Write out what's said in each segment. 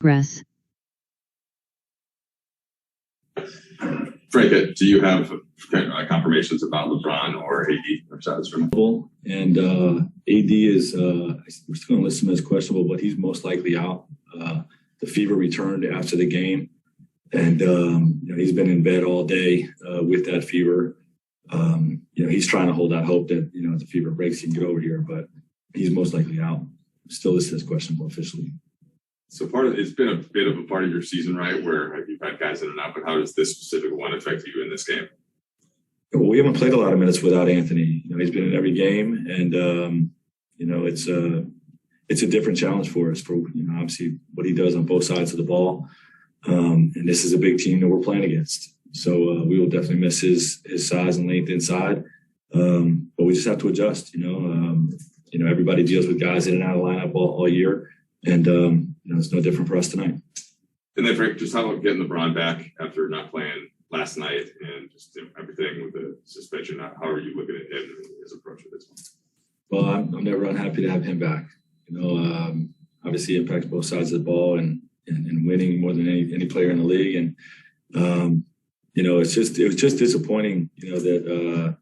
progress. Frank, do you have confirmations about LeBron or AD or status for him? And AD is, we're still going to list him as questionable, but he's most likely out. The fever returned after the game, and he's been in bed all day with that fever. He's trying to hold out hope that if the fever breaks, he can get over here, but he's most likely out. Still listed as questionable officially. So it's been a bit of a part of your season, right, where you've had guys in and out, but how does this specific one affect you in this game? Well, we haven't played a lot of minutes without Anthony. He's been in every game, and it's a different challenge for us for obviously what he does on both sides of the ball. And this is a big team that we're playing against, so we will definitely miss his size and length inside. But we just have to adjust. Everybody deals with guys in and out of the lineup all year, and it's no different for us tonight. And then, Frank, just how about getting LeBron back after not playing last night and just everything with the suspension? How are you looking at him and his approach with this one? Well, I'm never unhappy to have him back. Obviously, he impacts both sides of the ball and winning more than any player in the league. And it was just disappointing, that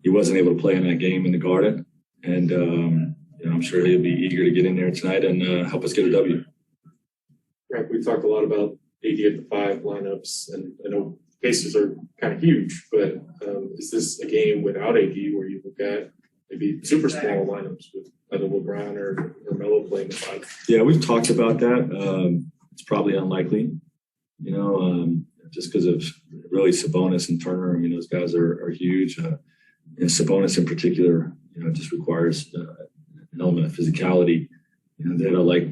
he wasn't able to play in that game in the Garden. And I'm sure he'll be eager to get in there tonight and help us get a W. Frank, we talked a lot about AD at the 5 lineups, and I know cases are kind of huge, but is this a game without AD where you look at maybe super small lineups with either LeBron or Melo playing the 5? Yeah, we've talked about that. It's probably unlikely, just because of really Sabonis and Turner. I mean, those guys are huge. And Sabonis in particular, just requires an element of physicality, that I like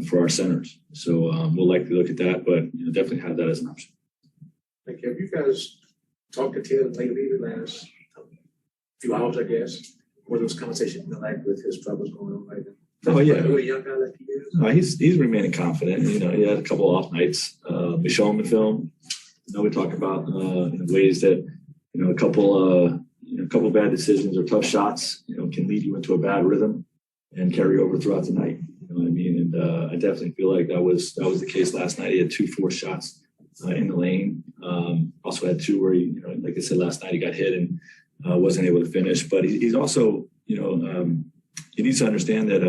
for our centers. So we'll likely look at that, but definitely have that as an option. Thank you. Have you guys talked to Ted lately the last few hours, I guess? What those conversations been like with his troubles going on right now? Oh, yeah. A young guy like he is? No, he's remaining confident. He had a couple of off nights. We show him the film. We talk about ways that a couple bad decisions or tough shots can lead you into a bad rhythm and carry over throughout the night. You know what I mean? And I definitely feel like that was the case last night. He had 2 forced shots in the lane. Also had 2 where he, like I said last night, he got hit and wasn't able to finish. But he's also, he needs to understand that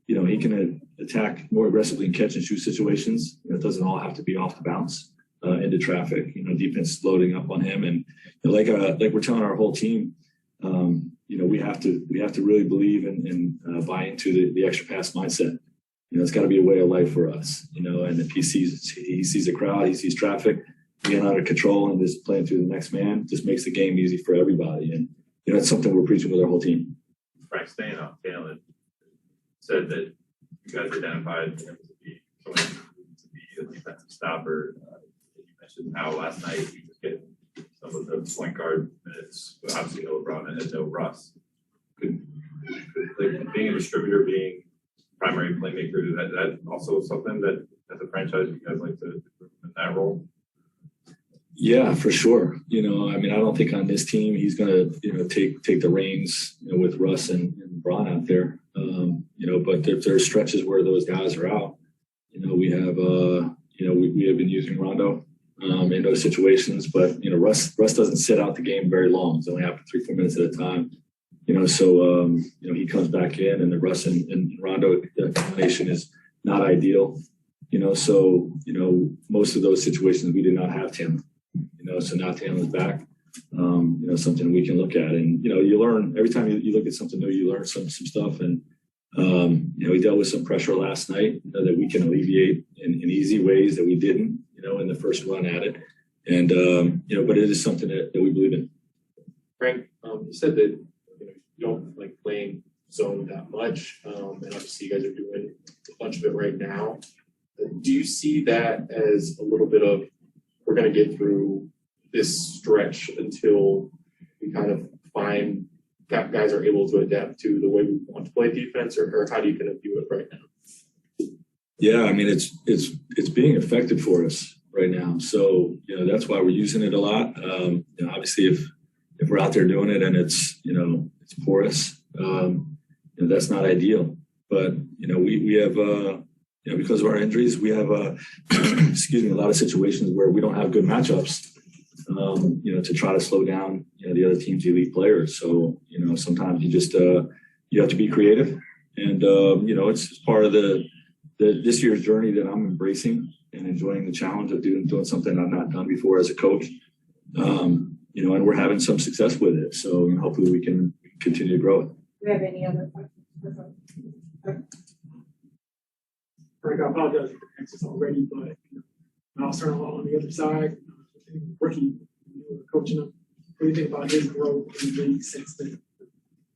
he can attack more aggressively in catch and shoot situations. It doesn't all have to be off the bounce into traffic. Defense is loading up on him, and like we're telling our whole team, we have to really believe and buy into the extra pass mindset. It's got to be a way of life for us. And if he sees a crowd, he sees traffic, being under control and just playing through the next man just makes the game easy for everybody. And that's something we're preaching with our whole team. Frank, staying on Taylor, said that you guys identified him to be a defensive stopper. You mentioned how last night he was getting some of the point guard minutes, but obviously no LeBron and no Russ. Could being a distributor, being primary playmaker, is that also something that as a franchise you guys like to improve in that role? Yeah, for sure. I don't think on this team he's going to take the reins with Russ and Bron out there. But there's stretches where those guys are out. We have we have been using Rondo in those situations, but Russ doesn't sit out the game very long. It's only after 3-4 minutes at a time. So he comes back in, and the Russ and Rondo combination is not ideal. So most of those situations we did not have Tim. So now Tim is back. Something we can look at, and you learn every time you look at something new. You learn some stuff, and we dealt with some pressure last night that we can alleviate in easy ways that we didn't, in the first run at it, and but it is something that we believe in. Frank, you said that you don't like playing zone that much, and obviously you guys are doing a bunch of it right now. Do you see that as a little bit of we're going to get through this stretch until we kind of find that guys are able to adapt to the way we want to play defense, or how do you kind of view it right now? Yeah, it's being effective for us right now. So that's why we're using it a lot. Obviously, if we're out there doing it and it's it's porous, that's not ideal. But we have because of our injuries, we have excuse me, a lot of situations where we don't have good matchups. To try to slow down the other team's elite players. So sometimes you just you have to be creative, and it's part of this year's journey that I'm embracing and enjoying the challenge of doing something I've not done before as a coach. And we're having some success with it. So hopefully we can continue to grow it. Do you have any other questions? Frank, I apologize for the answers already, but I'll start on the other side. Rookie, coaching him. What do you think about his growth in the league since then?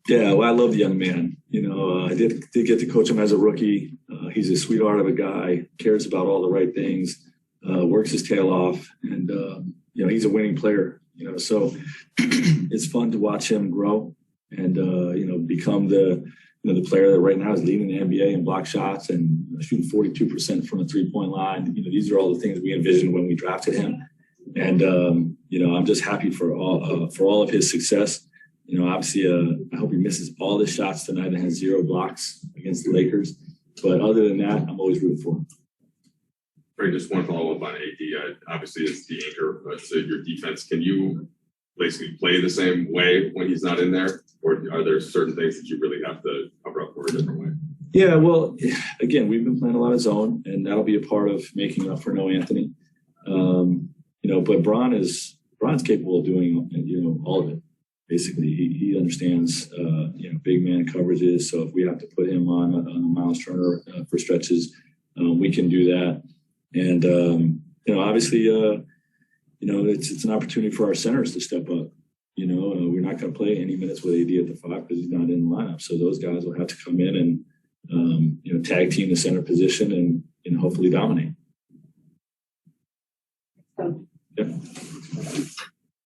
Yeah, well, I love the young man. I did get to coach him as a rookie. He's a sweetheart of a guy, cares about all the right things, works his tail off, and he's a winning player. So it's fun to watch him grow and become the player that right now is leading the NBA in block shots and shooting 42% from the 3-point line. These are all the things we envisioned when we drafted him, and I'm just happy for all of his success. Obviously, I hope he misses all the shots tonight and has 0 blocks against the Lakers. But other than that, I'm always rooting for him. Frank, just one follow up on AD. Obviously, it's the anchor to your defense. Can you basically play the same way when he's not in there, or are there certain things that you really have to cover up for a different way? Yeah, well, again, we've been playing a lot of zone, and that'll be a part of making up for no Anthony. But Bron's capable of doing all of it. Basically, he understands big man coverages. So if we have to put him on Miles Turner for stretches, we can do that. And obviously, it's an opportunity for our centers to step up. We're not going to play any minutes with AD at the 5 because he's not in the lineup. So those guys will have to come in and tag team the center position and hopefully dominate. So, Yeah.